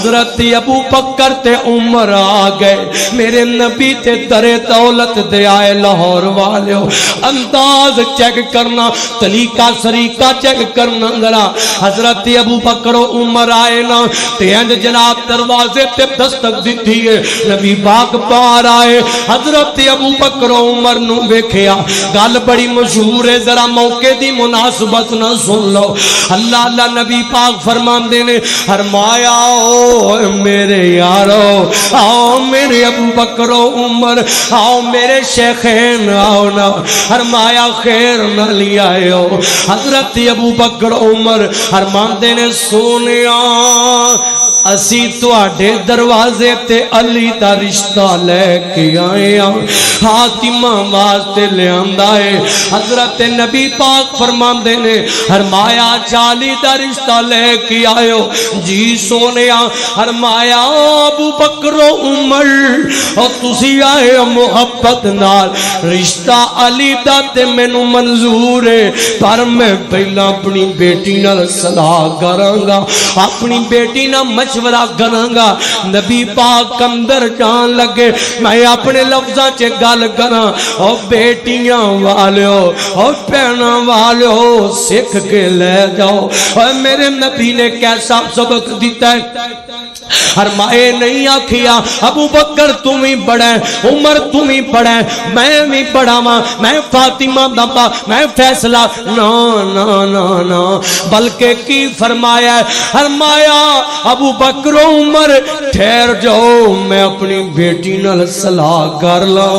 حضرت ابو بکر تے عمر آ گئے میرے نبی تے در دولت دے آئے لاہور والیو انداز چیک کرنا طریقہ سریقہ چیک کرنا ذرا حضرت ابو بکر و عمر آئے نا تے انج جناب دروازے تے دستک دیتی ہے نبی پاک باہر آئے حضرت ابو بکر و عمر نو ویکھیا گل بڑی مشہور ہے ذرا موقع دی مناسبت نہ سن لو اللہ اللہ نبی پاک فرماندے نے فرمایا او میرے یارو آؤ میرے ابو بکر و عمر آؤ میرے شیخین آؤ نا فرمایا خیر نہ لی آئے ہو حضرت ابو بکر عمر فرماندے نے سونیا اسی تو آڈے دروازے تے علی دا رشتہ لے کے آئے ہیں فاطمہ واسطے لے آندائے حضرت نبی پاک فرماندے نے فرمایا چالی دا رشتہ لے کے آئے ہو جی سونیا فرمایا ابو بکر و عمر اور تسی آئے محبت نال رشتہ علی دا تے مینوں منظور ہے پر میں پہلا اپنی بیٹی نال صلاح کرانگا اپنی بیٹی نال مشورہ کرانگا نبی پاک اندر جان لگے میں اپنے لفظاں چے گل کراں او بیٹیاں والیو او پہنا والیو سکھ کے لے جاؤ اور میرے نبی نے کیسا سبق دیتا ہے فرمائے نہیں آکھیا ابو بکر تم ہی بڑا ہے عمر تم ہی بڑا ہے میں بھی بڑا ماں میں فاطمہ دبا میں فیصلہ نا نا نا نا بلکہ کی فرمایا ہے فرمایا ابو بکر و عمر ٹھہر جاؤ میں اپنی بیٹی نال صلاح کر لا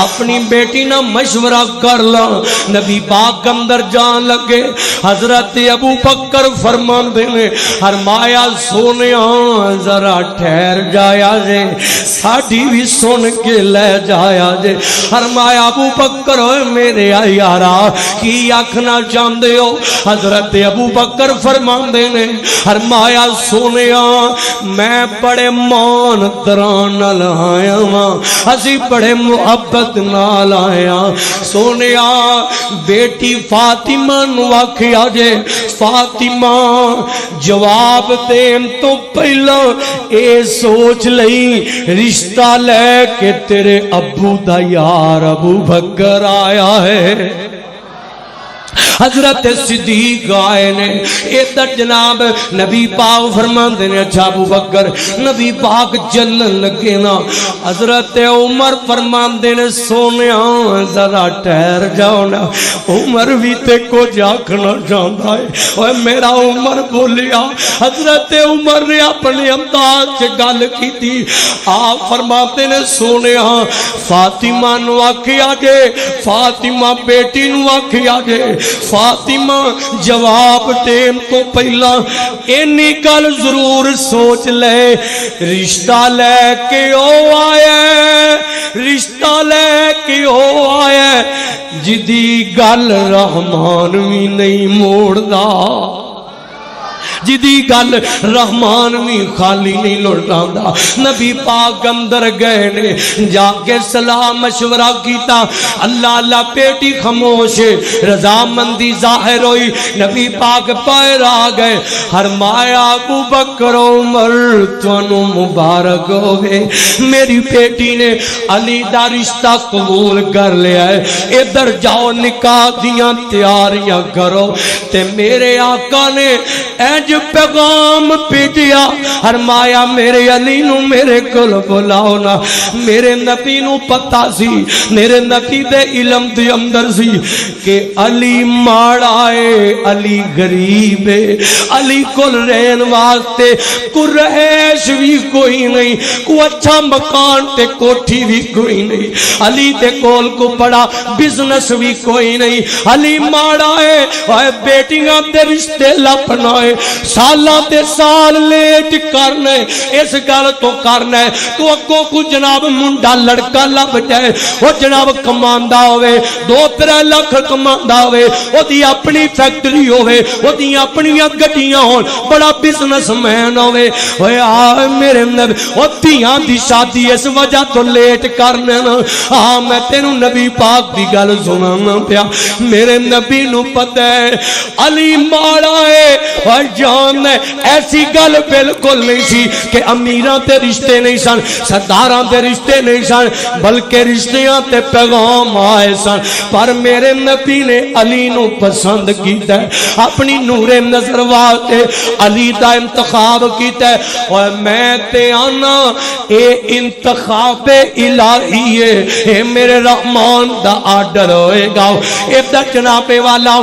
اپنی بیٹی نال مشورہ کر لا نبی پاک اندر جان لگے حضرت ابو بکر فرماندے نے فرمایا سونیا ذرا ٹھہر جایا جے ساڑھی بھی سن کے لے جایا جے فرمایا ابو بکر ہوئے میرے یارا کی آکھنا چاندے ہو حضرت ابو بکر فرماندے نے فرمایا سونیا میں بڑے مان تران لائیا ماں اسی بڑے محبت نال آیا سونیا بیٹی فاطمہ نو آکھیا جے فاطمہ جواب دین تو پہلا اے سوچ لئی رشتہ لے کے تیرے ابو دا یار ابو بکر آیا ہے حضرت صدیق آئے نے ادھر جناب نبی پاک فرماندے نے اچھا ابو بکر نبی پاک جلن لگے نا حضرت عمر فرماندے نے سونیا ذرا ٹھہر جاؤ نا عمر بھی تے کو جاکنا چاہتا ہے اور میرا عمر بولیا حضرت عمر نے اپنے انداز سے گل کی تھی آپ فرماتے نے سونیا فاطمہ نو آکھیا جے فاطمہ بیٹی نو آکھیا جے فاطمہ جواب ٹیم تو پہلا اینی گل ضرور سوچ لے رشتہ لے کے او آیا رشتہ لے کے او آیا جدی گل رحمان بھی نہیں موڑدا جدی گل رحمان بھی خالی نہیں لٹاندا نبی پاک اندر گئے نے جا کے صلاح مشورہ کیتا اللہ اللہ بیٹی خاموش رضامندی ظاہر ہوئی نبی پاک باہر آ گئے فرمایا ابو بکر عمر تانوں مبارک ہوے میری بیٹی نے علی دا رشتہ قبول کر لیا ہے ادھر جاؤ نکاح دیاں تیاریاں کرو تے میرے آقا نے پیغام بھیجیا فرمایا میرے علی نو میرے کول بلاؤ نا میرے نبی نو پتہ سی میرے نبی دے علم دے اندر سی کہ علی ماڑا ہے علی غریب ہے علی کول رہن واسطے قریش بھی کوئی نہیں کو اچھا مکان تے کوٹھی بھی کوئی نہیں علی دے کول کو بڑا بزنس بھی کوئی نہیں علی ماڑا ہے اور بیٹیاں دے رشتے لپنا ہے سالاں تے سال لیٹ کرنے اس گل تو کرنا ہے تو اگوں کو جناب منڈا لڑکا لب جائے وہ جناب کماندا ہوئے 2-3 لاکھ کماندا ہوئے وہ دی اپنی فیکٹری ہوئے وہ دی اپنی گڈیاں ہون بڑا بزنس مین ہوئے اوے آ میرے نبی وہ دیاں دی شادی اس وجہ تو لیٹ کرنے نا ہاں میں تینوں نبی پاک دی گل سنانا پیا میرے نبی نو پتہ ہے علی ماڑا ہے اور جان ایسی گل بالکل نہیں سی کہ امیراں تے رشتے نہیں سن، سرداراں تے رشتے نہیں سن، بلکہ رشتیاں تے پیغام آئے سن، پر میرے نبی نے علی نو پسند کیتا ہے، اپنی نور نظر واسطے علی دا انتخاب کیتا ہے۔ اور میں تے آنا اے انتخاب الہی ہے، اے میرے رحمان دا آرڈر ہوئے گا۔ اے دا جناب والا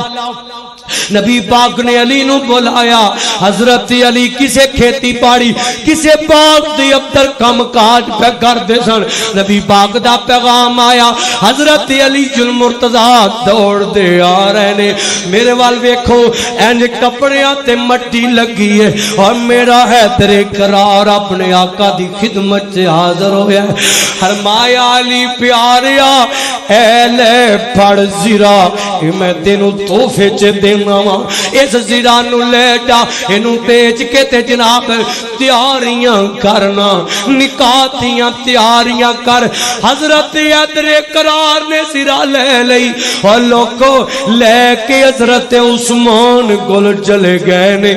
نبی پاک نے علی نو بلایا، حضرت علی کسے کھیتی پاڑی کسے باغ دی ابتر کم کاج پہ کر دے سن، نبی پاک دا پیغام آیا، حضرت علی المرتضیٰ دوڑ دے آ رہے نے، میرے وال ویکھو اینج کپڑیاں تے مٹی لگی ہے، اور میرا حیدر قرار اپنے آقا دی خدمت سے حاضر ہویا ہے۔ فرمایا علی پیاریا اے لے پڑ زرا، میں تینوں تحفے چ دینا وا، اس زرا نو لے جا، اینو بیچ کے تے جناب تیاریاں کرنا، نکاح دیاں تیاریاں کر۔ حضرت حیدر قرار نے زرا لے لئی اور لوگو لے کے حضرت عثمان کول چلے گئے نے۔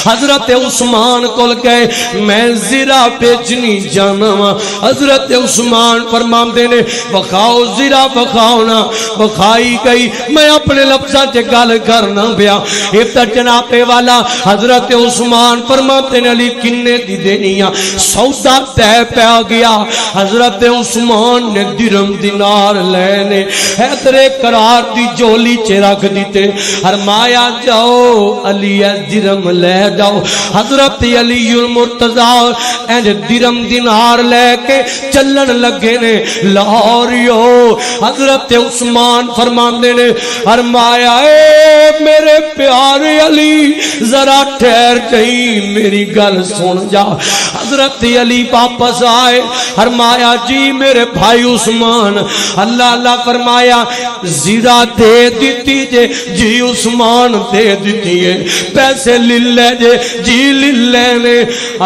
حضرت عثمان کول گئے، میں زرا بیچنی جانا وا۔ حضرت عثمان فرماندے نے بخاؤ زرا بخاؤ نا، بخائی گئی، میں اپنے لفظاں چ گل کرنا پیا۔ ابتا جناب والا حضرت عثمان فرماندے نے علی کنے دی دینیاں، سودا طے پہ گیا۔ حضرت عثمان نے درم دینار لینے حیدر قرار دی جولی چ رکھ دیتے، فرمایا جاؤ علی درم لے جاؤ۔ حضرت علی المرتضیٰ اینج درم دینار لے کے چلن لگے نے لاہوریو۔ حضرت عثمان فرماندے نے فرمایا اے میرے پیارے علی ذرا ٹھہر جئی میری گل سن جا۔ حضرت علی واپس آئے، فرمایا جی میرے بھائی عثمان، اللہ اللہ فرمایا زیرہ دے دیتی جے، جی عثمان دے دیتی ہے، پیسے للے جے، جی للے نے۔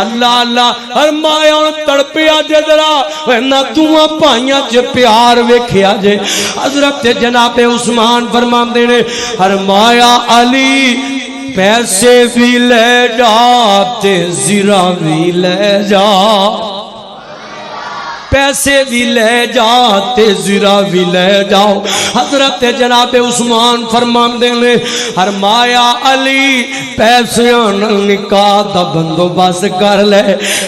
اللہ اللہ فرمایا تڑپیا جے ذرا نہ دعا پائیاں جے پیار ویکھیا جے۔ حضرت جناب عثمان فرماندے نے فرمایا علی پیسے بھی لے جا تے زرا بھی لے جا، پیسے بھی لے جاتے زرا بھی لے جاؤ۔ حضرت جناب عثمان فرماندے نے فرمایا علی پیسیاں نال نکاح دا بندوبست کر لے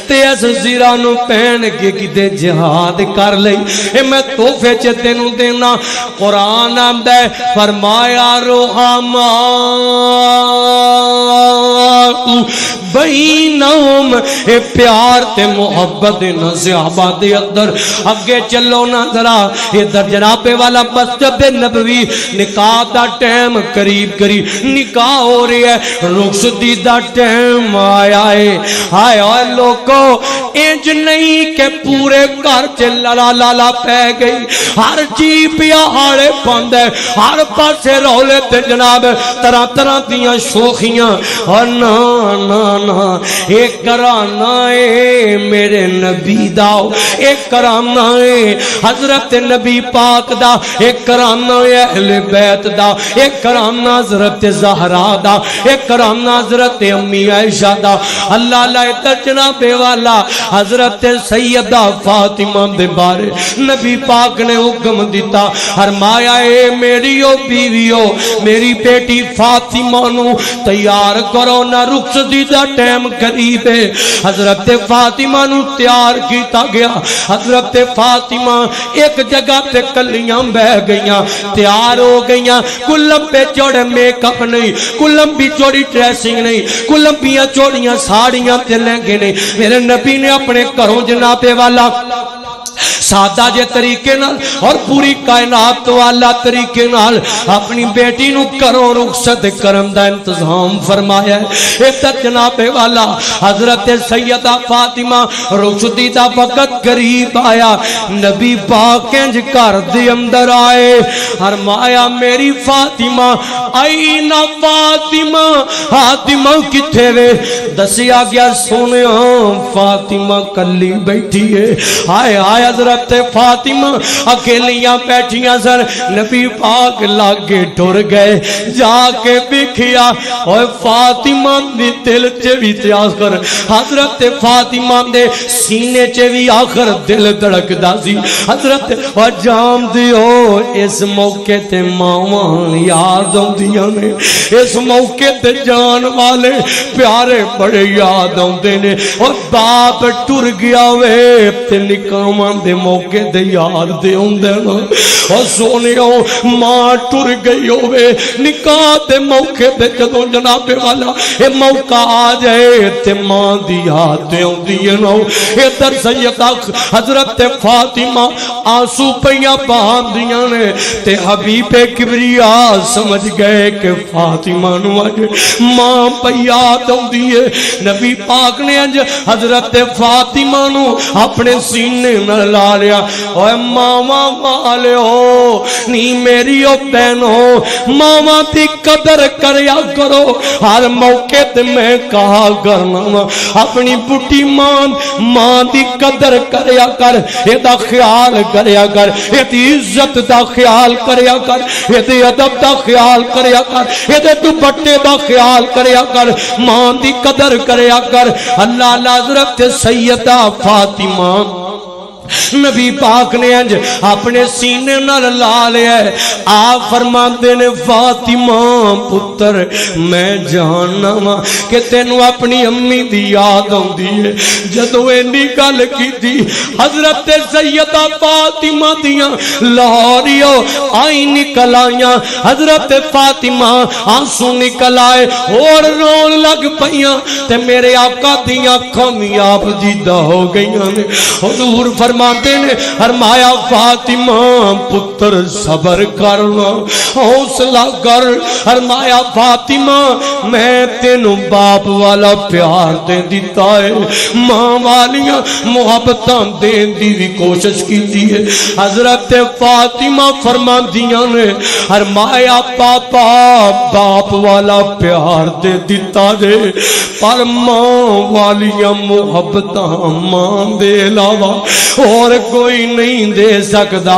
تے اس زرا نو پہن کے کتے جہاد کر لے، اے میں تحفے چ تینوں دینا۔ قرآن آندا ہے فرمایا رحما بینہم، اے پیار تے محبت نصیحبہ دے اندر اگے چلو نا ذرا۔ ادھر جناب والا مسجد نبوی، نکاح دا ٹائم قریب قریب نکاح ہو رہی ہے، رخصتی دا ٹائم آیا ہے۔ ہائے ہائے لوگو انج نہیں کہ پورے گھر چ لالا لالا پہ گئی، ہر جی پیا ہاڑے بند ہے، ہر پاسے رولے تے جناب طرح طرح دیاں شوخیاں۔ اور نا نا نا ایک کرانا ہے میرے نبی داؤ، ایک کرانا ہے حضرت نبی پاک دا، ایک کرانا ہے اہل بیت دا، ایک کرانا حضرت زہرا دا، ایک کرانا حضرت امی عائشہ دا۔ اللہ اللہ جناب والا حضرت سیدہ فاطمہ دے بارے نبی پاک نے حکم دیتا، فرمایا اے میری او بیویو میری بیٹی فاطمہ نو تیار کرو نہ رخصتی دا ٹائم قریب ہے۔ حضرت فاطمہ نو تیار کیتا گیا۔ حضرت فاطمہ ایک جگہ پہ کلیاں بہ گئیاں، تیار ہو گئیاں، کوئی لمبے چوڑے میک اپ نہیں، کوئی لمبی چوڑی ڈریسنگ نہیں، کوئی لمبیاں چوڑیاں ساڑیاں تے لہنگے نہیں۔ میرے نبی نے اپنے گھروں جناب والا سادہ جے طریقے نال اور پوری کائنات والا طریقے نال اپنی بیٹی نو کروں رخصت کرن دا انتظام فرمایا ہے۔ ایک جناب والا حضرت سیدہ فاطمہ رخصتی دا وقت قریب آیا، نبی پاک انج گھر دے اندر آئے، فرمایا میری فاطمہ آئین فاطمہ، فاطمہ کتھے وے؟ دسیا گیا سونے فاطمہ کلی بیٹھی ہے۔ آئے آئے حضرت حضرت فاطمہ اکیلیاں بیٹھیاں سن نبی پاک لاگے ٹر گئے جا کے ویکھیا اوے فاطمہ دی دل چ وی تے آخر حضرت فاطمہ دے سینے چ وی آخر دل دھڑکدا سی حضرت او جان دیو اس موقع تے ماواں یاد آندیاں نے اس موقع تے جان والے پیارے بڑے یاد آندے نے اور باپ ٹر گیا وے تے نکاواں دے موقع تے یاد دے ہوندے نا اور سونیو ماں ٹر گئی ہوے نکاح دے موقع تے جدوں جناب والا اے موقع آ جائے تے ماں دی یاد دے ہوندی ہے نا ادھر سیدہ حضرت فاطمہ آنسو پیاں بہاندیاں نے تے حبیب کبریا سمجھ گئے کہ فاطمہ نو اج ماں پئی یاد آندی ہے نبی پاک نے اج حضرت فاطمہ نو اپنے سینے نال لا لیا اوے ماواں والو نی میری او بہنو ماواں دی قدر کریا کرو ہر موقع تے میں کہا کرنا اپنی بڈھی ماں دی قدر کریا کر اے دا خیال کریا کر اے دی عزت دا خیال کریا کر اے دے ادب دا خیال کریا کر اے دے دوپٹے دا خیال کریا کر ماں دی قدر کریا کر اللہ حضرت سیدہ فاطمہ نبی پاک نے انج اپنے سینے نال لا لیا ہے آپ فرماندے نے فاطمہ پتر میں جاننا وا کہ تینوں اپنی امی دی یاد آندی ہے جدوں اینی گل کیتی حضرت سیدہ فاطمہ دیاں لاہوریو آئی نکل آئیاں حضرت فاطمہ آنسو نکل آئے اور رون لگ پئیاں تے میرے آقا دیاں کامیاب دیدہ ہو گئیاں نے حضور فرماتے نے فرمایا فاطمہ پتر صبر کرنا حوصلہ کر فرمایا فاطمہ میں تینوں باپ والا پیار دے دیتا ہے ماں والیاں محبتاں دین دی بھی کوشش کیتی ہے حضرت فاطمہ فرماندیاں نے فرمایا پاپا باپ والا پیار دے دیتا ہے پر ماں والیاں محبتاں ماں دے علاوہ اور کوئی نہیں دے سکتا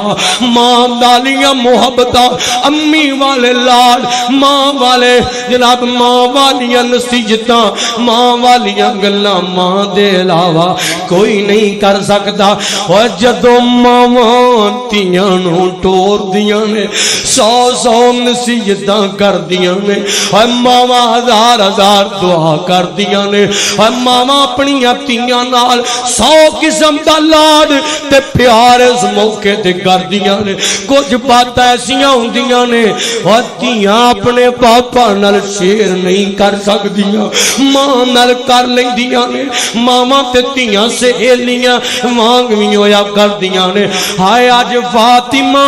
ماں والیاں محبتاں امی والے لاڈ ماں والے جناب ماں والیاں نصیحتاں ماں والیاں گلاں ماں دے علاوہ کوئی نہیں کر سکتا اور جدوں ماواں تیاں نو ٹور دیاں نے سو سو نصیحتاں کر دیاں نے اور ماواں ہزار ہزار دعا کر دیاں نے اور ماواں اپنی تیاں نال 100 قسم دا لاڈ تے پیار اس موقع تے کر دیاں نے کچھ بات ایسیاں ہوندیاں نے اور تیاں اپنے پاپا نال شیر نہیں کر سکدیاں ماں نال کر لیندیاں نے ماواں تے تیاں سہیلیاں وانگویں ہویا کر دیاں نے ہائے اج فاطمہ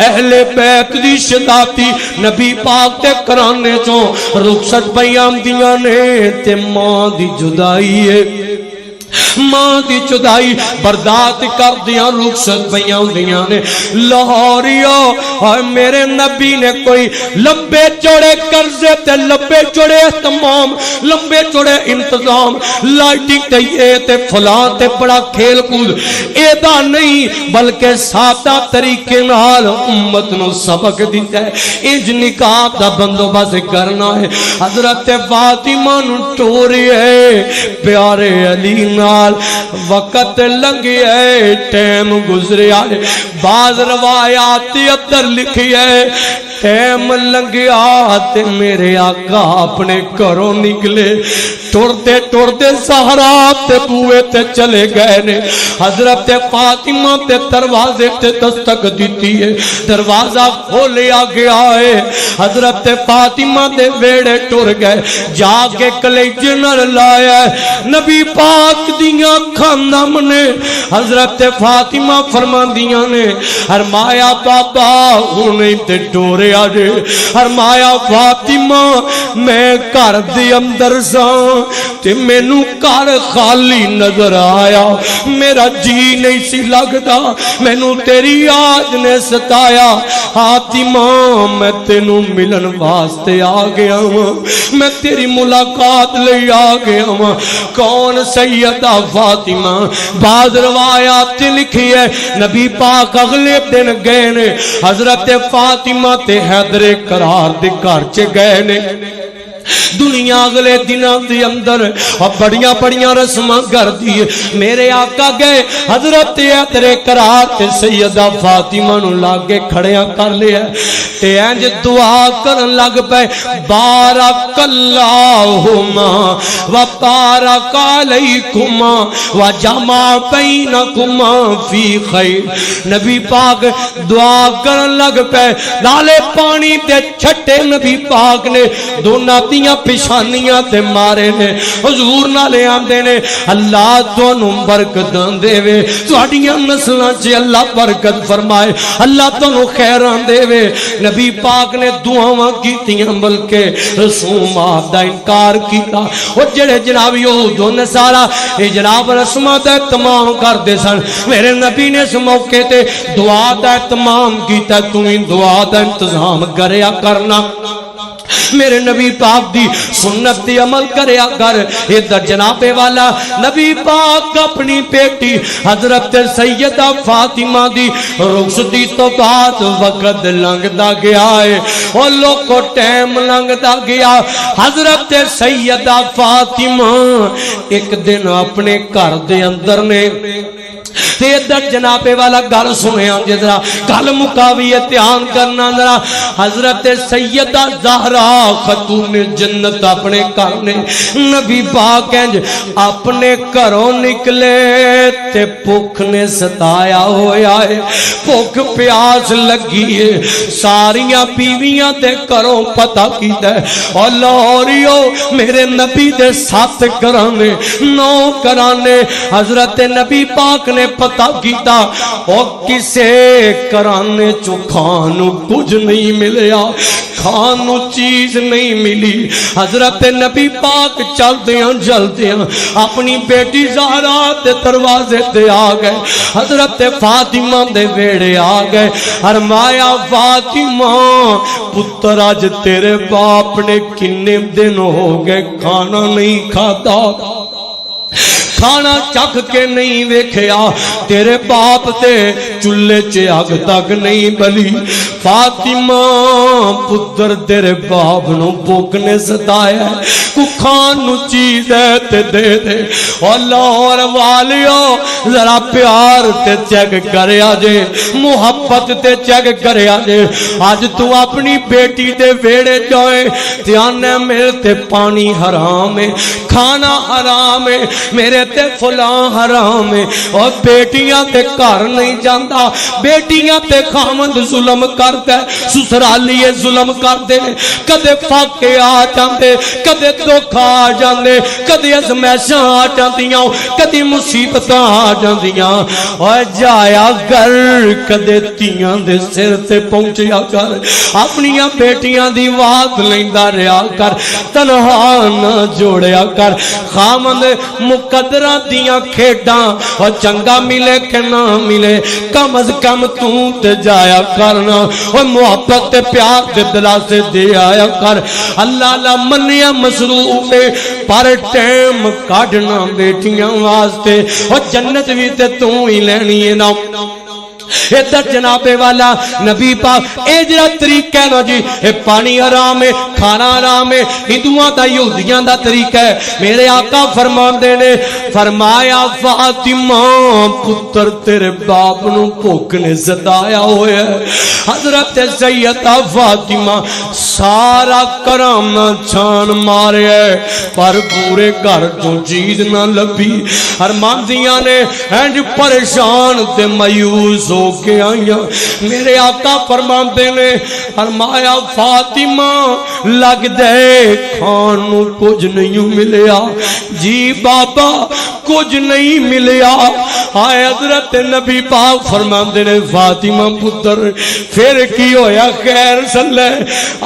اہل بیت دی شداتی نبی پاک تے کرانے چوں رخصت پیاں دیاں نے تے ماں دی جدائی ہے ماں دی جدائی برداشت کر دیاں رخصت پیاں ہوندیاں نے لاہوریو اور میرے نبی نے کوئی لمبے چوڑے قرضے تے لمبے چوڑے اہتمام لمبے چوڑے انتظام لائٹنگ تے یہ تے فلاں تے بڑا کھیل کود ایدا نہیں بلکہ سادہ طریقے نال امت نو سبق دیتا ہے اج نکاح دا بندوبست کرنا ہے حضرت فاطمہ نو ٹوری ہے پیارے علی نال وقت لنگی ہے ٹیم گزریا ہے بعض روایات اندر لکھی ہے ٹیم لنگیا تے میرے آقا اپنے گھروں نکلے ٹردے ٹردے صحرا تے بوئے تے چلے گئے نے حضرت فاطمہ تے دروازے تے دستک دیتی ہے دروازہ کھولیا گیا ہے حضرت فاطمہ دے ویڑے ٹر گئے جا کے کلیجے نال لایا ہے نبی پاک دیاں کھاندم نے حضرت فاطمہ فرماندیاں نے فرمایا بابا انہیں تے ٹورے آجے فرمایا فاطمہ میں گھر دے اندر ساں تے مینوں گھر خالی نظر آیا، میرا جی نہیں سی لگدا، مینوں تیری یاد نے ستایا۔ فاطمہ میں تینوں ملن واسطے آ گیا ہوں، میں تیری ملاقات لئی آ گیا ہوں۔ کون سیدہ فاطمہ؟ بعض روایات لکھی ہے نبی پاک اگلے دن گئے نے حضرت فاطمہ تے حیدر کرار دے گھر چ گئے نے۔ دنیا اگلے دنوں دے اندر بڑیاں بڑیاں رسماں کر دی، میرے آقا گئے حضرت حیدر کرار تے سیدہ فاطمہ نو لاگے کھڑیاں کر لیا تے انج دعا کرن لگ پے، بارک اللہما و بارک علیکما و جمع بینکما فی خیر۔ نبی پاک دعا کرن لگ پے، نالے پانی تے چھٹے نبی پاک نے دونوں دیاں پیشانیاں تے مارے نے، حضور نالے آندے نے اللہ تانوں برکت دے وے، تہاڈیاں نسلاں چ اللہ برکت فرمائے، اللہ تانوں خیراں دے وے۔ نبی پاک نے دعاواں کیتیاں بلکہ رسوم آپ دا انکار کیتا۔ او جڑے جناب یہود و نصارا اے جناب رسماں دا اہتمام کردے سن، میرے نبی نے اس موقع تے دعا دا اہتمام کیتا، تو ہی دعا دا انتظام کریا کرنا، میرے نبی پاک دی سنت دی عمل کریا کر۔ ادھر جناب والا نبی پاک اپنی بیٹی حضرت سیدہ فاطمہ دی رخصتی تو بعد وقت لنگدا گیا ہے، اور لوگ کو ٹائم لنگدا گیا۔ حضرت سیدہ فاطمہ ایک دن اپنے گھر دے اندر نے تے ادھر جناب والا گل سنیا جدرا گل مکاوی دھیان کرنا ذرا۔ حضرت سیدہ زہرا خاتون جنت اپنے گھر نے نبی پاک انج اپنے گھروں نکلے تے بھوک نے ستایا ہویا ہے، بھوک پیاس لگی ہے، ساریاں بیویاں تے گھروں پتہ کیتا ہے، اور لاہوریو میرے نبی دے 7 گھرانے 9 گھرانے حضرت نبی پاک نے پتہ کیتا، اور کسے کرانے چو کھانو کچھ نہیں ملیا، کھانو چیز نہیں ملی۔ حضرت نبی پاک چلتے ہیں اپنی بیٹی زہرا دے دروازے تے آ گئے، حضرت فاطمہ دے ویڑے آ گئے، فرمایا فاطمہ پتر اج تیرے باپ نے کنے دن ہو گئے کھانا نہیں کھاتا، کھانا چکھ کے نہیں ویکھیا، تیرے باپ تے چولہے چ اگ تک نہیں بلی۔ فاطمہ پتر تیرے باپ نو بھوک نے ستایا، کو کھان نو چیز ہے تے دے دے۔ اور لاہور والیو ذرا پیار تے چیک کریا جے، محبت تے چیک کریا جے۔ آج تو اپنی بیٹی دے ویڑے جائے تے آنے میرے تے پانی حرام ہے، کھانا حرام ہے، میرے تے فلاں حرام ہے، اور بیٹیاں تے گھر نہیں جاندا، بیٹیاں تے خامند ظلم کرتا ہے، سسرالیے ظلم کرتے، کدے فاقے آ جاندے، کدے دکھا آ جاندے، کدے ازمیشاں آ جاندیاں، کدے مصیبتاں آ جاندیاں، اور جایا گھر کدے تیاں دے سر تے پہنچیا کر، اپنیاں بیٹیاں دی وات لیندا رہیا کر، تنہا نہ جوڑیا کر۔ خامند مقدرہ دیاں کھیڈاں اور چنگا ملے کہ نہ ملے، کم از کم تو تے جایا کرنا، اور محبت تے پیار تے دلاسے دے آیا کر۔ اللہ لا منیا مصروف پر ٹائم کاٹنا بیٹیاں واسطے، اور جنت بھی تے تو ہی لینی ہے نا۔ ادھر جناب والا نبی پاک اے جڑا طریقہ ہے نا جی، اے پانی حرام ہے، کھانا حرام ہے، ہندوؤں دا یہودیاں دا طریقہ ہے۔ میرے آقا فرماندے نے فرمایا فاطمہ پتر تیرے باپ نو بھوک نے ستایا ہویا ہے۔ حضرت سیدہ فاطمہ سارا کرم چھان مارے پر پورے گھر جو چیز نہ لبھی۔ فرماندیاں نے انج پریشان تے مایوس ہو کے آئیاں، میرے آقا فرماندے نے فرمایا فاطمہ لگ دے کھانو کچھ نہیں ملیا۔ جی بابا کچھ نہیں ملیا۔ آئے حضرت نبی پاک فرماندے نے فاطمہ پتر پھر کی ہویا خیر صلی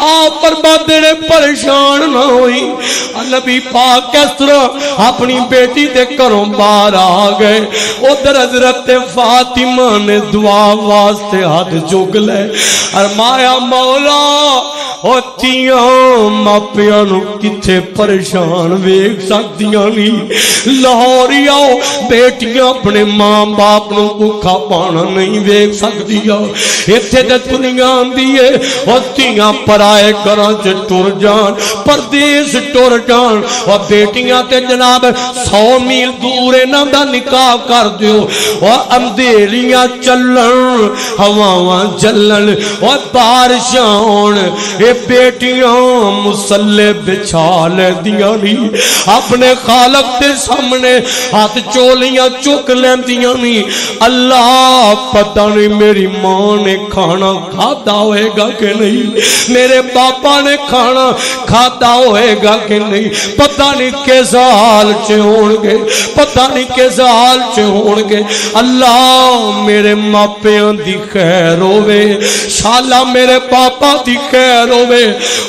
آپ فرماندے نے پریشان نہ ہوئی۔ نبی پاک کس طرح اپنی بیٹی دے گھروں باہر آ گئے، ادھر حضرت فاطمہ نے دعا واسطے ہاتھ چک لے، فرمایا مولا او تیاں ماپیاں نو کتھے پریشان ویکھ سکدیاں نہیں، لاہوری آؤ بیٹیاں اپنے ماں باپ نو بھوکا پانا نہیں ویکھ سکدیاں، ایتھے تے دنیا آندی ہے او تیاں پرائے گھراں چ ٹر جان، پردیس ٹر جان، او بیٹیاں تے جناب 100 میل دور انہاں دا نکاح کر دیو، او اندھیریاں چلن ہواواں چلن او بارشاں ہون، بیٹیاں مسلے بچھا لے دیا نہیں، اپنے خالق کے سامنے ہاتھ چولیاں چک لیں دیا نہیں۔ اللہ پتہ نہیں میری ماں نے کھانا کھاتا ہوئے گا کہ نہیں، میرے باپا نے کھانا کھاتا ہوئے گا کہ نہیں، پتہ نہیں کیسا حال چے ہون گے، پتہ نہیں کیسا حال چے ہون گے۔ اللہ میرے ماپیاں دی خیر ہوئے، شالا میرے پاپا دی خیر ہوئے،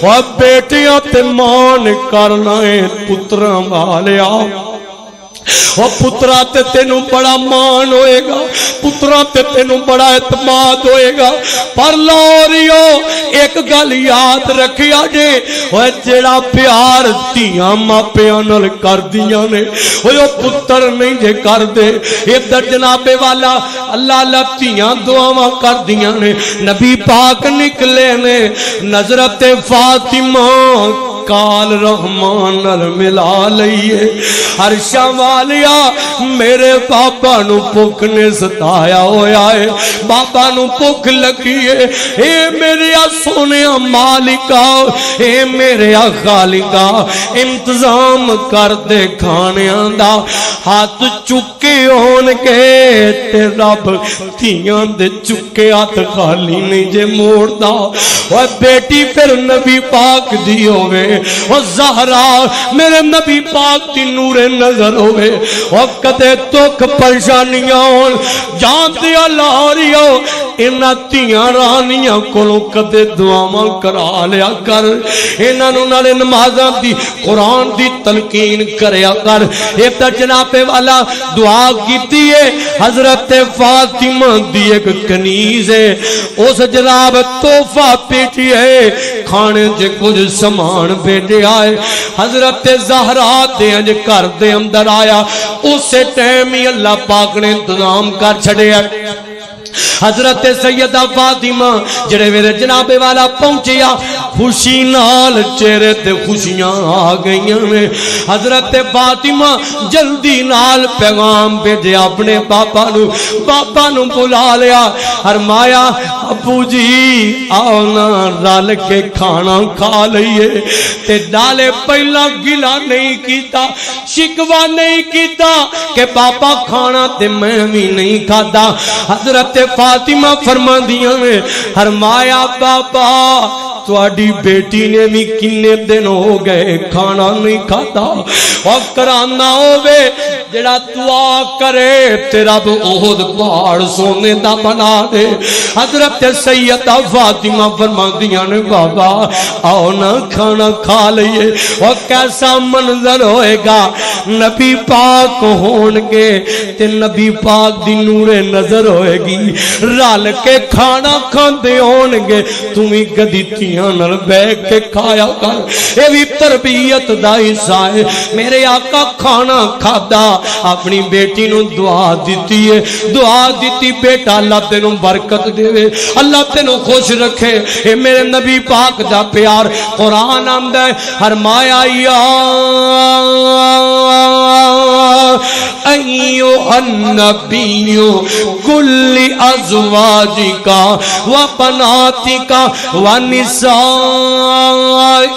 اور بیٹیاں تے ماں نے کرنا ہے پتراں والیا، اور پترا تے تینوں بڑا مان ہوئے گا، پترا تے تینوں بڑا اعتماد ہوئے گا، پر لوریو ایک گل یاد رکھیا جے، وہ جڑا پیار تیاں ماپیاں نال کر دیاں نے وہ پتر نہیں جے کر دے۔ ادھر جناب والا اللہ اللہ تیاں دعاواں کر دیاں نے، نبی پاک نکلے نے، نظرت فاطمہ کال رحمان نال ملا لئیے، عرشاں والیا میرے بابا نو بھوک نے ستایا ہویا ہے، بابا نو بھوک لگی ہے، اے میرے سونیا مالکا، اے میرے خالقا انتظام کر دے کھانیاں دا، ہاتھ چکے ہون کے تے رب تھیاں دے چکے ہاتھ خالی نہیں جے موڑدا، اور بیٹی پھر نبی پاک دی ہوئے، اور زہرا میرے نبی پاک دی نور نظر ہوئے، اور کدے تک پریشانیاں ہون جان دیا لاریو انہاں تیاں رانیاں کولوں کدے دعاواں کرا لیا کر، انہاں نوں نالے نمازاں دی قرآن دی تلقین کریا کر۔ ایک تا جناب والا دعا کیتی ہے حضرت فاطمہ دی ایک کنیز ہے، اس جناب تحفہ پیٹی ہے، کھانے جے کچھ سامان بھیجے آئے، حضرت زہرا دے انج کر دے اندر آیا، اسے ٹائم ہی اللہ پاک نے انتظام کر چھڑے ہے۔ حضرت سیدہ فاطمہ جڑے میرے جناب والا پہنچیا، خوشی نال چہرے تے خوشیاں آ گئیاں میں، حضرت فاطمہ جلدی نال پیغام بھیجے اپنے باپا نو بلا لیا، فرمایا ابو جی آؤ نا رل کے کھانا کھا لئیے، تے نالے پہلا گلا نہیں کیتا، شکوا نہیں کیتا کہ باپا کھانا تے میں بھی نہیں کھادا۔ حضرت فاطمہ فرما دیاں میں فرمایا بابا تواڈی بیٹی نے بھی کنے دن ہو گئے کھانا نہیں کھاتا، اور کرانا ہووے جڑا دعا کرے تیرا تو احد پہاڑ سونے دا بنا دے۔ حضرت سیدہ فاطمہ فرماندیاں نے بابا آؤ نا کھانا کھا لئیے، اور کیسا منظر ہوئے گا، نبی پاک ہون گے تے نبی پاک دی نور نظر ہوئے گی، رال کے کھانا کھاندے ہون گے، تمہیں کدی تیاں نال بیٹھ کے کھایا کر، اے بھی تربیت دا حصہ ہے۔ میرے آقا کھانا کھادا، اپنی بیٹی نو دعا دیتی ہے، دعا دیتی بیٹا اللہ تینو برکت دے، اللہ تینو خوش رکھے، اے میرے نبی پاک دا پیار۔ قرآن آمدہ ہے فرمایا یا ایوہ النبی کل ازواجکا و بناتکا و نساء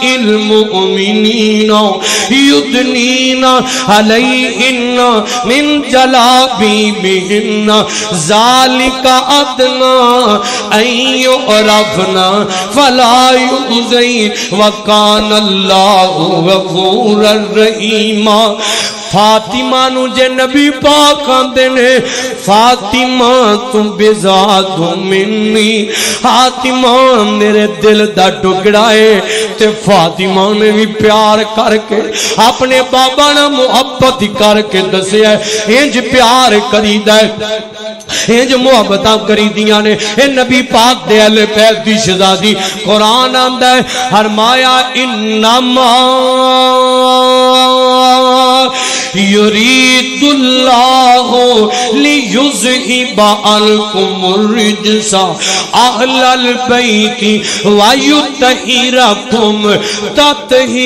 المؤمنین یدنین علیہن من جلابیبہن ذالک ادنا ان یعرفنا فلا یؤذین وکان اللہ غفورا رحیما۔ فاطمہ نو جے نبی پاک آندے نے فاطمہ تم بزاد منی، فاطمہ میرے دل دا ٹکڑا ہے، تے فاطمہ نے بھی پیار کر کے اپنے بابا نہ محبت کر کے دسیا ہے انج پیار کریدا ہے، انج محبتاں کریدیاں نے اے نبی پاک دے اہل بیت دی شہزادی۔ قرآن آندا ہے فرمایا انما یرید اللہ لیذہب عنکم الرجس اہل البیت ویطہرکم تطہیرا۔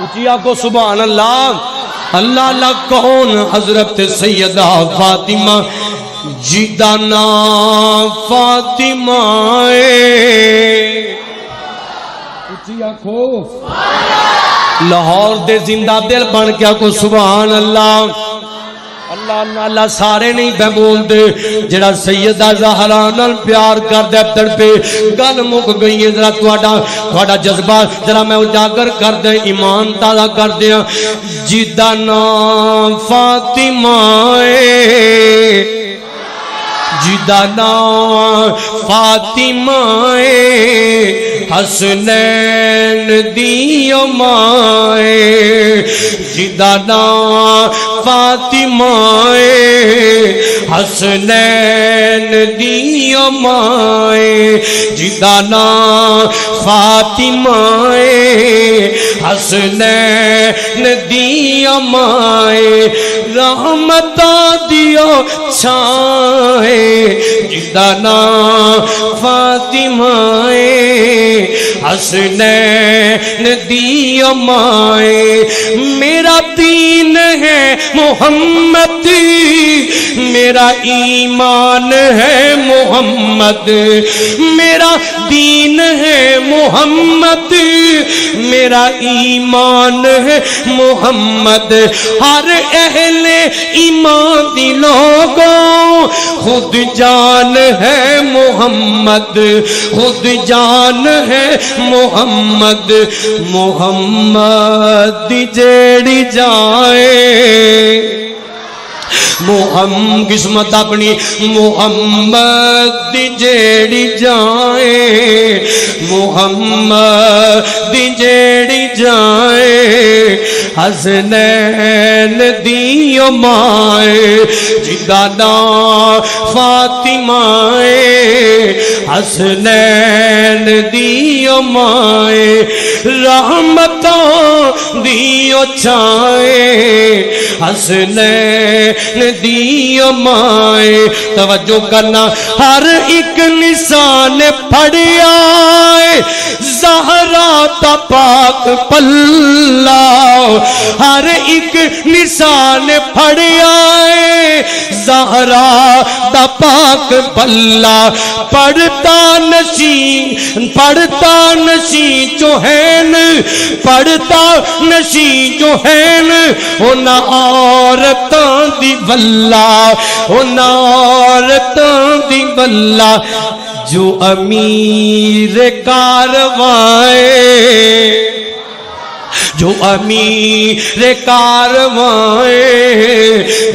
اچھیا کو سبحان اللہ، اللہ اللہ کون؟ حضرت سیدہ فاطمہ جیدہ نام فاطمہ اچھیا کو لاہور دے زندہ دل بن کیا کو سبحان اللہ۔ اللہ اللہ سارے نہیں بے بول دے، جڑا سیدہ زہرا نال پیار کر دے در پہ گل مک گئی ہے۔ ذرا تھوڑا جذبہ ذرا میں اجاگر کر دے، ایمان تازہ کر دیا۔ جیدہ نام فاطمہ جیدہ نام فاطمہ حسنین دیو مائے، جیدہ نام فاطمہ حسنین دیو مائے، جیدہ نام فاطمہ حسنین دیو مائے، رحمتہ دیو چھائے، جیدہ نام فاطمہ حسنین دیو مائے۔ میرا دین ہے محمد، میرا ایمان ہے محمد، میرا دین ہے محمد، میرا ایمان ہے محمد۔ ہر اہل ایمان دی لوگوں خود جان ہے محمد، خود جان ہے محمد، محمد جیڑی جائے محمد قسمت اپنی، محمد جیڑی جائے محمد جیڑی جائے، حسنین دیو مائے، جیدہ نام فاطمہ حسنین دیو مائے، رحمتوں دیو چھائے، حسنین دیو مائے۔ توجہ کرنا، ہر ایک نشان پڑیا زہرا تا پاک پلہ، ہر ایک نشان پڑیا زہرا دا پاک پلہ، پڑھتا نشی چوہین، پڑھتا نشی چوہین، اونا عورتاں دی بلہ، اونا عورتاں دی بلہ، جو امیر کاروائے، جو امیر کاروائے،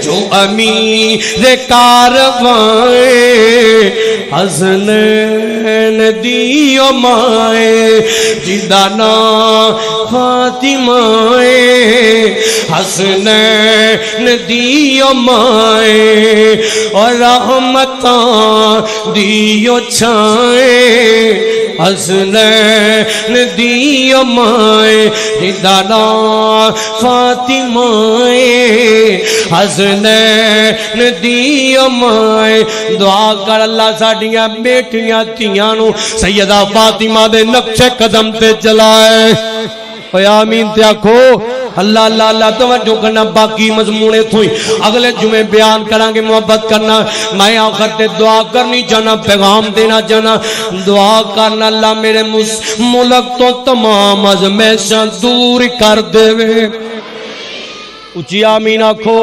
جو امیر کاروائے، حسنین دیو مائے، جیدہ نام فاطمہ حسنین دیو مائے، اور رحمتاں دیو چھائے، حسنین دیو مائے، جیدہ نام فاطمہ حسنین دیو مائے۔ دعا کر اللہ ساڑیاں بیٹیاں تیاں نو سیدہ فاطمہ دے نقش قدم تے چلائے۔ آمین تے آکھو اللہ اللہ اللہ۔ توجہ کرنا، باقی مضمونے تھوئی اگلے جمعے بیان کرانگے۔ محبت کرنا، میں آخر تے دعا کرنی چاہنا، پیغام دینا چاہنا، دعا کرنا اللہ میرے ملک تو تمام ازمیشاں دور کر دے۔ اچھی آمین آکھو۔